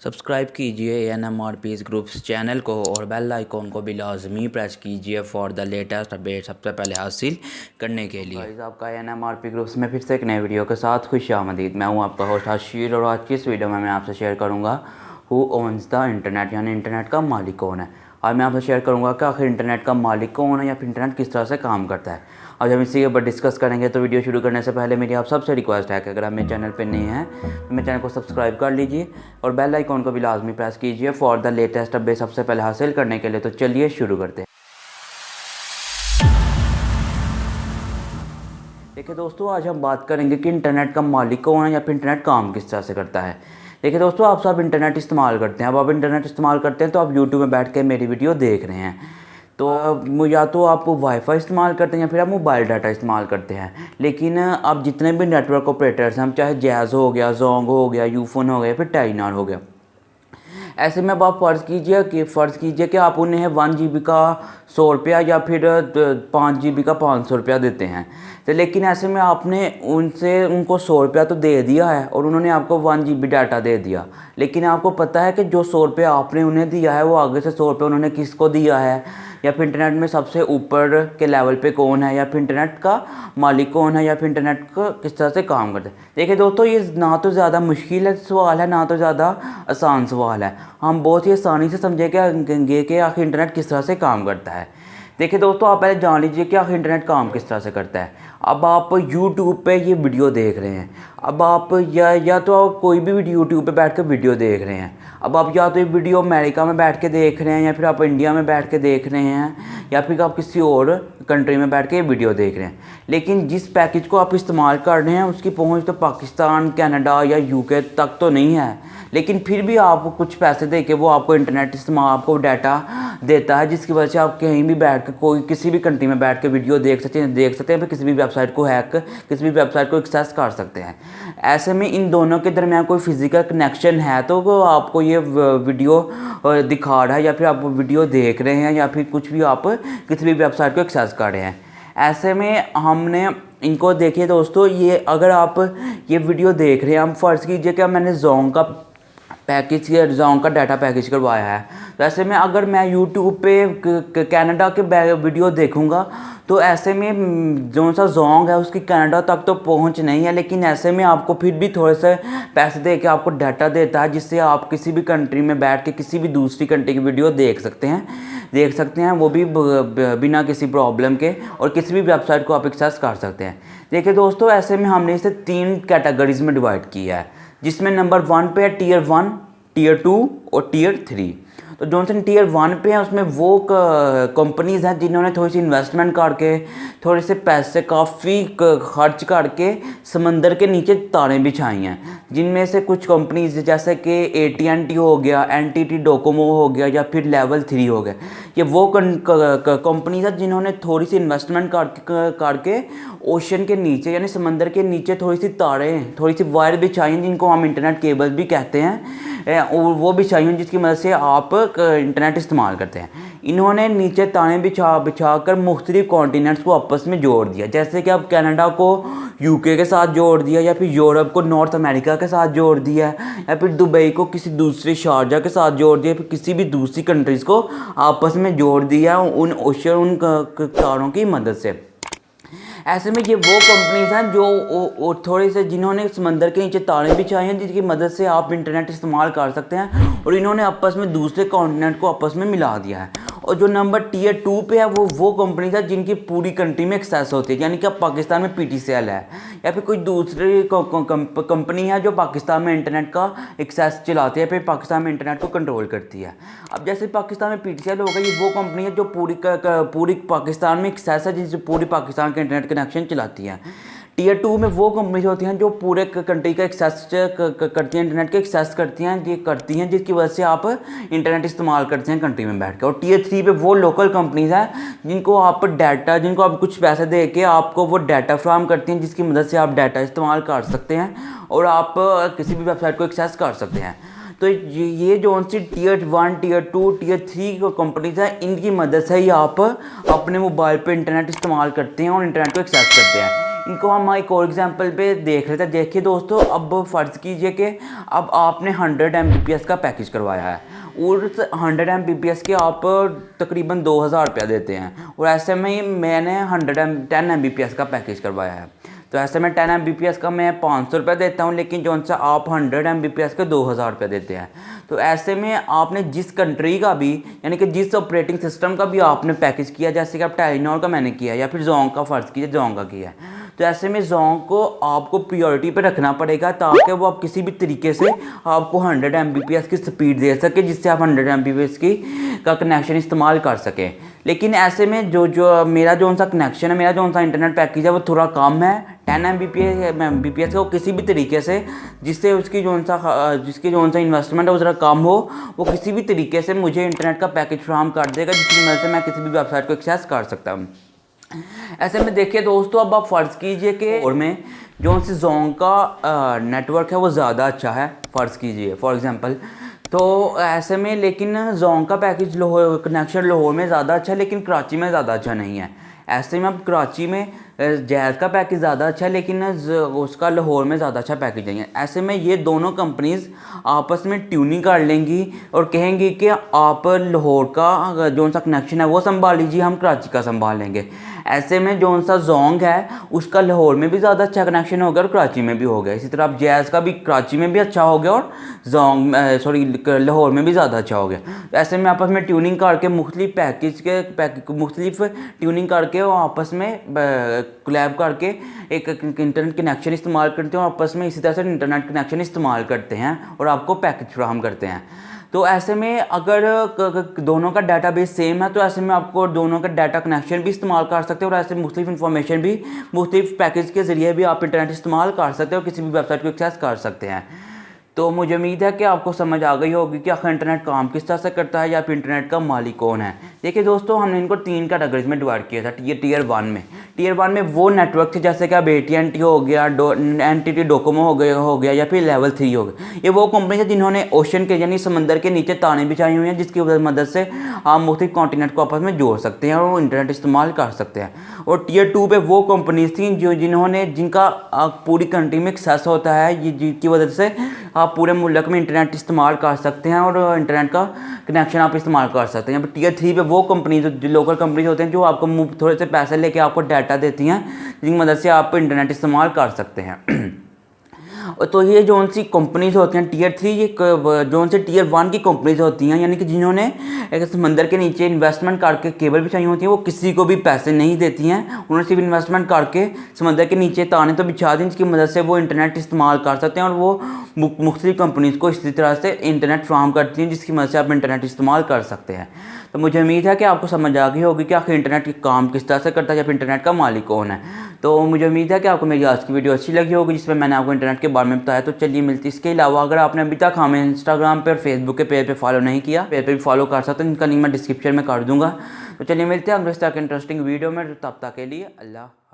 Subscribe कीजिए NMRP's groups channel को और बेल आइकॉन को भी लाजमी प्रेस कीजिए फॉर द लेटेस्ट अपडेट सबसे पहले हासिल करने के लिए। गाइस, आपका NMRP ग्रुप्स में फिर से एक नए वीडियो के साथ खुशामदीद। मैं हूं आपका होस्ट हाशिर और आज की इस वीडियो में मैं आपसे शेयर करूंगा हु ओन्स द इंटरनेट, यानी इंटरनेट का मालिक कौन है। आज मैं आपसे शेयर करूंगा कि आखिर इंटरनेट का मालिक कौन है या फिर इंटरनेट किस तरह से काम करता है। आज हम इसी के ऊपर डिस्कस करेंगे। तो वीडियो शुरू करने से पहले मेरी आप सबसे रिक्वेस्ट है कि अगर आप मेरे चैनल पर नए हैं तो मेरे चैनल को सब्सक्राइब कर लीजिए और बेल आइकॉन को भी लाजमी प्रेस कीजिए फॉर द लेटेस्ट अपडेट सबसे पहले हासिल करने के लिए। तो चलिए शुरू करते हैं। देखिए दोस्तों, आज हम बात करेंगे कि इंटरनेट का मालिक कौन है या फिर इंटरनेट काम किस तरह से करता है। देखिए दोस्तों, आप सब इंटरनेट इस्तेमाल करते हैं। अब आप इंटरनेट इस्तेमाल करते हैं तो आप यूट्यूब में बैठ के मेरी वीडियो देख रहे हैं। तो या तो आप वाईफाई इस्तेमाल करते हैं या फिर आप मोबाइल डाटा इस्तेमाल करते हैं। लेकिन अब जितने भी नेटवर्क ऑपरेटर्स हैं, हम चाहे जैज़ हो गया, जोंग हो गया, यूफोन हो गया, फिर टेलीनॉर हो गया, ऐसे में अब आप फ़र्ज़ कीजिए कि आप उन्हें 1 GB का 100 रुपया या फिर 5 GB का 500 रुपया देते हैं। तो लेकिन ऐसे में आपने उनको 100 रुपया तो दे दिया है और उन्होंने आपको 1 GB डाटा दे दिया। लेकिन आपको पता है कि जो 100 रुपया आपने उन्हें दिया है वो आगे से 100 रुपया उन्होंने किसको दिया है, या फिर इंटरनेट में सबसे ऊपर के लेवल पे कौन है, या फिर इंटरनेट का मालिक कौन है, या फिर इंटरनेट का किस तरह से काम करते हैं। देखिए दोस्तों, ये ना तो ज़्यादा मुश्किल सवाल है ना तो ज़्यादा आसान सवाल है। हम बहुत ही आसानी से समझेंगे कि आखिर इंटरनेट किस तरह से काम करता है। देखिए दोस्तों, आप पहले जान लीजिए कि आखिर इंटरनेट काम किस तरह से करता है। अब आप YouTube पे ये वीडियो देख रहे हैं। अब आप या तो आप कोई भी वीडियो YouTube पे बैठ कर वीडियो देख रहे हैं। अब आप या तो ये वीडियो अमेरिका में बैठ के देख रहे हैं, या फिर आप इंडिया में बैठ के देख रहे हैं, या फिर आप किसी और कंट्री में बैठ के ये वीडियो देख रहे हैं। लेकिन जिस पैकेज को आप इस्तेमाल कर रहे हैं उसकी पहुंच तो पाकिस्तान, कनाडा या UK तक तो नहीं है। लेकिन फिर भी आप कुछ पैसे दे के वो आपको इंटरनेट इस्तेमाल, आपको डाटा देता है, जिसकी वजह से आप कहीं भी बैठ कर किसी भी कंट्री में बैठ के वीडियो देख सकते हैं, फिर किसी भी वेबसाइट को किसी भी वेबसाइट को एक्सेस कर सकते हैं। ऐसे में इन दोनों के दरमियान कोई फिजिकल कनेक्शन है तो वो आपको ये वीडियो दिखा रहा है, या फिर आप वीडियो देख रहे हैं, या फिर कुछ भी आप किसी भी वेबसाइट को एक्सेस कर रहे हैं। ऐसे में हमने इनको देखिए दोस्तों, ये अगर आप ये वीडियो देख रहे हैं, हम फ़र्ज़ कीजिए कि मैंने जोंग का डाटा पैकेज करवाया है। तो ऐसे में अगर मैं YouTube पे कनाडा के वीडियो देखूंगा तो ऐसे में जो सा जोंग है उसकी कनाडा तक तो पहुंच नहीं है। लेकिन ऐसे में आपको फिर भी थोड़े से पैसे दे के आपको डाटा देता है, जिससे आप किसी भी कंट्री में बैठ के किसी भी दूसरी कंट्री की वीडियो देख सकते हैं, वो भी बिना किसी प्रॉब्लम के, और किसी भी वेबसाइट को आप एक्सेस कर सकते हैं। देखिए दोस्तों, ऐसे में हमने इसे 3 कैटेगरीज में डिवाइड किया है, जिसमें नंबर 1 पे है Tier 1, Tier 2 और Tier 3। तो जो Tier 1 पे है उसमें वो कंपनीज़ हैं जिन्होंने थोड़ी सी इन्वेस्टमेंट करके, थोड़े से पैसे काफ़ी खर्च करके समंदर के नीचे तारें बिछाई हैं। जिनमें से कुछ कंपनीज जैसे कि AT&T हो गया, NTT डोकोमो हो गया, या फिर लेवल 3 हो गया, ये वो कंपनीज हैं जिन्होंने थोड़ी सी इन्वेस्टमेंट करके ओशन के नीचे यानी समंदर के नीचे थोड़ी सी तारें, थोड़ी सी वायर बिछाई हैं, जिनको हम इंटरनेट केबल भी कहते हैं, और वो बिछाई हैं जिसकी मदद से आप इंटरनेट इस्तेमाल करते हैं। इन्होंने नीचे तारें बिछा कर मुख्तलिफ कॉन्टिनेंट्स को आपस में जोड़ दिया। जैसे कि अब कनाडा को UK के साथ जोड़ दिया, या फिर यूरोप को नॉर्थ अमेरिका के साथ जोड़ दिया, या फिर दुबई को किसी दूसरी शारजा के साथ जोड़ दिया, फिर किसी भी दूसरी कंट्रीज़ को आपस में जोड़ दिया उन तारों की मदद से। ऐसे में ये वो कंपनीज हैं जो थोड़े से जिन्होंने समंदर के नीचे तारें बिछाई हैं, जिसकी मदद से आप इंटरनेट इस्तेमाल कर सकते हैं, और इन्होंने आपस में दूसरे कॉन्टिनेंट को आपस में मिला दिया है। और जो नंबर Tier 2 पे है वो कंपनीज है जिनकी पूरी कंट्री में एक्सेस होती है, यानी कि अब पाकिस्तान में PTCL है, या फिर कोई दूसरी कंपनी है जो पाकिस्तान में इंटरनेट का एक्सेस चलाती है, फिर पाकिस्तान में इंटरनेट को कंट्रोल करती है। अब जैसे पाकिस्तान में PTCL होगा, ये वो कंपनी है जो पूरी पाकिस्तान में एक्सेस है, जिससे पूरी पाकिस्तान के इंटरनेट कनेक्शन चलाती है। Tier 2 में वो कंपनीज होती हैं जो पूरे कंट्री का एक्सेस करती हैं, इंटरनेट के एक्सेस करती हैं, जिसकी वजह से आप इंटरनेट इस्तेमाल करते हैं कंट्री में बैठ के। और Tier 3 पे वो लोकल कंपनीज हैं जिनको आप कुछ पैसे दे के आपको वो डाटा फ्राहम करती हैं, जिसकी मदद से आप डाटा इस्तेमाल कर सकते हैं और आप किसी भी वेबसाइट को एक्सेस कर सकते हैं। तो ये जो सी Tier 1, Tier 2, Tier 3 कंपनीज हैं, इनकी मदद से ही आप अपने मोबाइल पे इंटरनेट इस्तेमाल करते हैं और इंटरनेट को एक्सेस करते हैं। इनको हम एक और एग्जांपल पे देख लेते हैं। देखिए दोस्तों, अब फ़र्ज़ कीजिए कि अब आपने 100 Mbps का पैकेज करवाया है और 100 Mbps के आप तकरीबन 2000 रुपया देते हैं, और ऐसे में ही मैंने 10 Mbps का पैकेज करवाया है। तो ऐसे में 10 Mbps का मैं 500 रुपये देता हूँ, लेकिन जो सा आप 100 Mbps के 2000 रुपये देते हैं। तो ऐसे में आपने जिस कंट्री का भी, यानी कि जिस ऑपरेटिंग सिस्टम का भी आपने पैकेज किया, जैसे कि आप टेलीनॉर का मैंने किया या फिर जोंग का फ़र्ज़ कीजिए जोंग का किया है, तो ऐसे में जोंग को आपको प्रायोरिटी पे रखना पड़ेगा ताकि वो आप किसी भी तरीके से आपको 100 Mbps की स्पीड दे सके, जिससे आप 100 Mbps का कनेक्शन इस्तेमाल कर सकें। लेकिन ऐसे में जो मेरा जो सा कनेक्शन है, मेरा जो सा इंटरनेट पैकेज है वो थोड़ा कम है, 10 Mbps का, किसी भी तरीके से जिससे उसकी जिसकी इन्वेस्टमेंट है वो ज़रा कम हो, वो किसी भी तरीके से मुझे इंटरनेट का पैकेज फराहम कर देगा, जिसकी मदद से मैं किसी भी वेबसाइट को एक्सेस कर सकता हूँ। ऐसे में देखिए दोस्तों, अब आप फ़र्ज़ कीजिए कि और में जो सी जोंग का नेटवर्क है वो ज़्यादा अच्छा है, फ़र्ज़ कीजिए फॉर एग्ज़ाम्पल। तो ऐसे में लेकिन जोंग का पैकेज कनेक्शन लाहौर में ज़्यादा अच्छा है, लेकिन कराची में ज़्यादा अच्छा नहीं है। ऐसे में अब कराची में जैज़ का पैकेज ज़्यादा अच्छा है, लेकिन उसका लाहौर में ज़्यादा अच्छा पैकेज नहीं है। ऐसे में ये दोनों कंपनीज़ आपस में ट्यूनिंग कर लेंगी और कहेंगी कि आप लाहौर का जो सा कनेक्शन है वो संभाल लीजिए, हम कराची का संभाल लेंगे। ऐसे में जो सा जोंग है उसका लाहौर में भी ज़्यादा अच्छा कनेक्शन हो गया और कराची में भी हो गया। इसी तरह अब जैज़ का भी कराची में भी अच्छा हो गया और लाहौर में भी ज़्यादा अच्छा हो गया। ऐसे में आपस में ट्यूनिंग करके मुख्तलिफ पैकेज के मुख्तलिफ ट्यूनिंग करके वो आपस में कोलैब करके एक इंटरनेट कनेक्शन इस्तेमाल करते हैं और आपस में इसी तरह से इंटरनेट कनेक्शन इस्तेमाल करते हैं और आपको पैकेज फराहम करते हैं। तो ऐसे में अगर दोनों का डाटाबेस सेम है तो ऐसे में आपको दोनों का डाटा कनेक्शन भी इस्तेमाल कर सकते हैं और ऐसे मुख्तलिफ इन्फॉर्मेशन भी मुख्तलिफ पैकेज के ज़रिए भी आप इंटरनेट इस्तेमाल कर सकते हैं और किसी भी वेबसाइट को एक्सेस कर सकते हैं। तो मुझे उम्मीद है कि आपको समझ आ गई होगी कि आखिर इंटरनेट काम किस तरह से करता है या फिर इंटरनेट का मालिक कौन है। देखिए दोस्तों, हमने इनको 3 कैटेगरीज में डिवाइड किया था। टीयर 1 में वो नेटवर्क थे जैसे कि अब AT&T हो गया, NTT डोकोमो हो गया या फिर लेवल 3 हो गया। ये वो कंपनी है जिन्होंने ओशन के यानी समंदर के नीचे ताने बिछाई हुई हैं, जिसकी मदद से आप मुख्तलिफ कॉन्टिनेंट को आपस में जोड़ सकते हैं और इंटरनेट इस्तेमाल कर सकते हैं। और टीयर 2 पे वो कंपनीज थी जिनका पूरी कंट्री में एक्सेस होता है, जिसकी वजह से आप पूरे मुल्क में इंटरनेट इस्तेमाल कर सकते हैं और इंटरनेट का कनेक्शन आप इस्तेमाल कर सकते हैं। टीयर 3 पे वो कंपनी जो लोकल कंपनीज होते हैं जो आपको थोड़े से पैसे लेके आपको डाटा देती हैं, जिनकी मदद से आप इंटरनेट इस्तेमाल कर सकते हैं। तो ये जो सी कंपनीज होती हैं टीयर 3, ये जो से टीयर 1 की कंपनीज होती हैं, यानी कि जिन्होंने एक समंदर के नीचे इन्वेस्टमेंट करके केबल बिछाई होती हैं, वो किसी को भी पैसे नहीं देती हैं। उन्होंने सिर्फ इन्वेस्टमेंट करके समंदर के नीचे ताने तो बिछा दी, जिसकी मदद से वो इंटरनेट इस्तेमाल कर सकते हैं और वो मुख्तलिफ कंपनीज को इसी तरह से इंटरनेट फराहम करती हैं, जिसकी मदद से आप इंटरनेट इस्तेमाल कर सकते हैं। तो मुझे उम्मीद है कि आपको समझ आ गई होगी कि आखिर इंटरनेट की काम किस तरह से करता है या फिर इंटरनेट का मालिक कौन है। तो मुझे उम्मीद है कि आपको मेरी आज की वीडियो अच्छी लगी होगी, जिसमें मैंने आपको इंटरनेट के बारे में बताया। तो चलिए मिलती। इसके अलावा अगर आपने अभी तक हमें इंस्टाग्राम पर और फेसबुक के पेज पे फॉलो नहीं किया, पेज पे भी फॉलो कर सकते हैं, जिनका लिंक मैं डिस्क्रिप्शन में कर दूँगा। तो चलिए मिलते हैं अगले इंटरेस्टिंग वीडियो में। तब तक के लिए अल्लाह।